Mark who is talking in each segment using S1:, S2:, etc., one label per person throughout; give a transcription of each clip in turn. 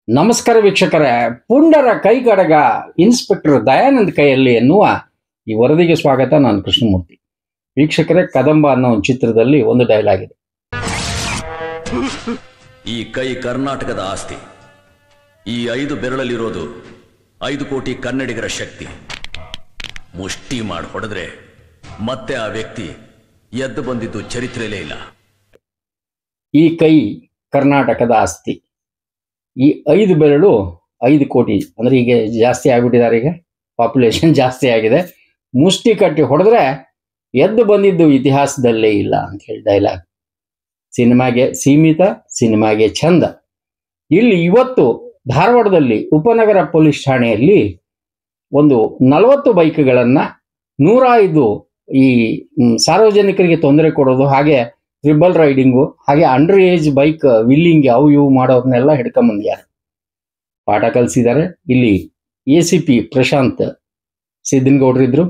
S1: ನಮಸ್ಕಾರ ವೀಕ್ಷಕರೇ, ಪುಂಡರ ಕೈಗಡಗ ಇನ್ಸ್ಪೆಕ್ಟರ್ ದಯಾನಂದ್ ಕೈಯಲ್ಲಿ ಎನ್ನುವ ಈ ವರದಿಗೆ ಸ್ವಾಗತ. ನಾನು ಕೃಷ್ಣಮೂರ್ತಿ. ವೀಕ್ಷಕರೇ, ಕದಂಬ ಅನ್ನೋ ಒಂದು ಚಿತ್ರದಲ್ಲಿ ಒಂದು ಡೈಲಾಗ್ ಇದೆ.
S2: ಈ ಕೈ ಕರ್ನಾಟಕದ ಆಸ್ತಿ. ಈ 5 ಬೆರಳಲ್ಲಿರೋದು 5 ಕೋಟಿ ಕನ್ನಡಿಗರ ಶಕ್ತಿ. ಮುಷ್ಟಿ ಮಾಡಿ ಹೊಡೆದ್ರೆ ಮತ್ತೆ ಆ ವ್ಯಕ್ತಿ ಎದ್ದು ಬಂದಿದ್ದು ಚರಿತ್ರೆಯಲ್ಲೇ ಇಲ್ಲ.
S1: ಈ ಕೈ ಕರ್ನಾಟಕದ ಆಸ್ತಿ. ಈ 5 ಬೆರಳು 5 ಕೋಟಿ ಅಂದ್ರೆ ಈಗ ಜಾಸ್ತಿ ಆಗ್ಬಿಟ್ಟಿದ್ದಾರೆ. ಈಗ ಪಾಪ್ಯುಲೇಷನ್ ಜಾಸ್ತಿ ಆಗಿದೆ. ಮುಷ್ಟಿ ಕಟ್ಟಿ ಹೊಡೆದ್ರೆ ಎದ್ದು ಬಂದಿದ್ದು ಇತಿಹಾಸದಲ್ಲೇ ಇಲ್ಲ ಅಂತ ಹೇಳಿ ಡೈಲಾಗ್. ಸಿನಿಮಾಗೆ ಸೀಮಿತ, ಸಿನಿಮಾಗೆ ಚಂದ. ಇಲ್ಲಿ ಇವತ್ತು ಧಾರವಾಡದಲ್ಲಿ ಉಪನಗರ ಪೊಲೀಸ್ ಠಾಣೆಯಲ್ಲಿ ಒಂದು 40 ಬೈಕ್ಗಳನ್ನ 105 ಈ ಸಾರ್ವಜನಿಕರಿಗೆ ತೊಂದರೆ ಕೊಡೋದು, ಹಾಗೆ ಟ್ರಿಬಲ್ ರೈಡಿಂಗು, ಹಾಗೆ ಅಂಡರ್ ಏಜ್ ಬೈಕ್ ವಿಲ್ಲಿಂಗ್ ಅವು ಇವು ಮಾಡೋರ್ನೆಲ್ಲ ಹಿಡ್ಕೊಂಬಂದಿದ್ದಾರೆ, ಪಾಠ ಕಲಿಸಿದ್ದಾರೆ. ಇಲ್ಲಿ ACP ಪ್ರಶಾಂತ್ ಸಿದ್ದನಗೌಡರಿದ್ರು,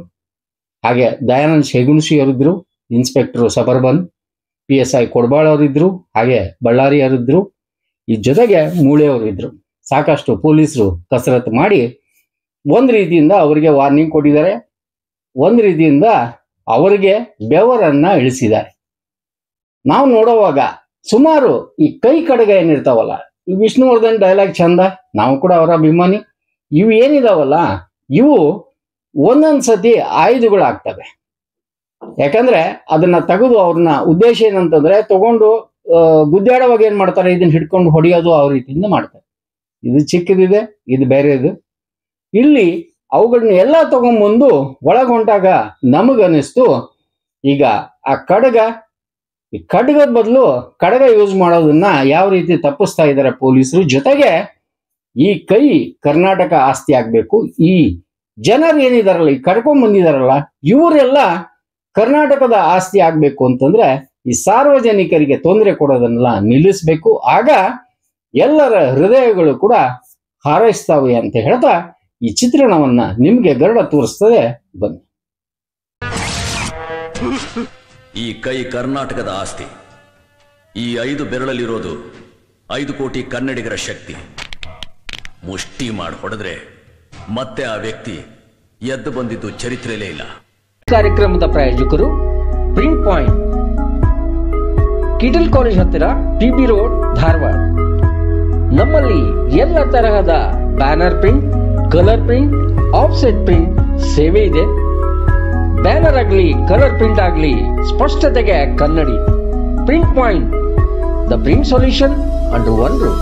S1: ಹಾಗೆ Dayanand Shegunasi ಅವರಿದ್ರು, inspector suburban, PSI ಕೊಡಬಾಳ್ ಅವರಿದ್ರು, ಹಾಗೆ ಬಳ್ಳಾರಿ ಅವರಿದ್ರು, ಈ ಜೊತೆಗೆ ಮೂಳೆ ಅವರಿದ್ರು. ಸಾಕಷ್ಟು ಪೊಲೀಸರು ಕಸರತ್ತು ಮಾಡಿ ಒಂದು ರೀತಿಯಿಂದ ಅವರಿಗೆ ವಾರ್ನಿಂಗ್ ಕೊಟ್ಟಿದ್ದಾರೆ, ಒಂದು ರೀತಿಯಿಂದ ಅವರಿಗೆ ಬೆವರನ್ನ ಇಳಿಸಿದ್ದಾರೆ. ನಾವು ನೋಡುವಾಗ ಸುಮಾರು ಈ ಕೈ ಕಡಗ ಏನಿರ್ತಾವಲ್ಲ, ಈ ವಿಷ್ಣುವರ್ಧನ್ ಡೈಲಾಗ್ ಚಂದ, ನಾವು ಕೂಡ ಅವರ ಅಭಿಮಾನಿ. ಇವು ಏನಿದಾವಲ್ಲ, ಇವು ಒಂದೊಂದ್ಸತಿ ಆಯುಧಗಳಾಗ್ತವೆ. ಯಾಕಂದ್ರೆ ಅದನ್ನ ತೆಗೆದು ಅವ್ರನ್ನ ಉದ್ದೇಶ ಏನಂತಂದ್ರೆ ತಗೊಂಡು ಗುದ್ದಾಡುವಾಗ ಏನ್ ಮಾಡ್ತಾರೆ, ಇದನ್ನ ಹಿಡ್ಕೊಂಡು ಹೊಡೆಯೋದು ಆ ರೀತಿಯಿಂದ ಮಾಡ್ತಾರೆ. ಇದು ಚಿಕ್ಕದಿದೆ, ಇದು ಬೇರೆದು. ಇಲ್ಲಿ ಅವುಗಳನ್ನ ಎಲ್ಲ ತಗೊಂಡ್ಬಂದು ಒಳಗೊಂಡಾಗ ನಮಗನಿಸ್ತು, ಈಗ ಆ ಈ ಖಡ್ಗದ ಬದಲು ಕಡಗ ಯೂಸ್ ಮಾಡೋದನ್ನ ಯಾವ ರೀತಿ ತಪ್ಪಿಸ್ತಾ ಇದ್ದಾರೆ ಪೊಲೀಸರು. ಜೊತೆಗೆ ಈ ಕೈ ಕರ್ನಾಟಕ ಆಸ್ತಿ ಆಗ್ಬೇಕು. ಈ ಜನರು ಏನಿದಾರಲ್ಲ, ಈ ಕರ್ಕೊಂಡ್ ಬಂದಿದಾರಲ್ಲ, ಇವರೆಲ್ಲ ಕರ್ನಾಟಕದ ಆಸ್ತಿ ಆಗ್ಬೇಕು ಅಂತಂದ್ರೆ ಈ ಸಾರ್ವಜನಿಕರಿಗೆ ತೊಂದರೆ ಕೊಡೋದನ್ನೆಲ್ಲ ನಿಲ್ಲಿಸ್ಬೇಕು. ಆಗ ಎಲ್ಲರ ಹೃದಯಗಳು ಕೂಡ ಹಾರೈಸ್ತಾವೆ ಅಂತ ಹೇಳ್ತಾ ಈ ಚಿತ್ರಣವನ್ನ ನಿಮ್ಗೆ ಗರುಡ ತೋರಿಸ್ತದೆ. ಬನ್ನಿ.
S2: ಈ ಕೈ ಕರ್ನಾಟಕದ ಆಸ್ತಿ. ಈ 5 ಬೆರಳಲ್ಲಿರೋದು 5 ಕೋಟಿ ಕನ್ನಡಿಗರ ಶಕ್ತಿ. ಮುಷ್ಟಿ ಮಾಡಿ ಹೊಡೆದ್ರೆ ಮತ್ತೆ ಆ ವ್ಯಕ್ತಿ ಎದ್ದು ಬಂದಿದ್ದು ಚರಿತ್ರೆಯಲ್ಲೇ ಇಲ್ಲ.
S3: ಕಾರ್ಯಕ್ರಮದ ಪ್ರಾಯೋಜಕರು ಪ್ರಿಂಟ್ ಪಾಯಿಂಟ್, ಕಿಟಲ್ ಕಾಲೇಜ್ ಹತ್ತಿರ, PB ರೋಡ್, ಧಾರವಾಡ. ನಮ್ಮಲ್ಲಿ ಎಲ್ಲ ತರಹದ banner print, colour print, offset print ಸೇವೆ ಇದೆ. ಬ್ಯಾನರ್ ಆಗಲಿ, ಕಲರ್ ಪ್ರಿಂಟ್ ಆಗಲಿ, ಸ್ಪಷ್ಟತೆಗೆ ಕನ್ನಡಿ. Print point, the print solution under one roof.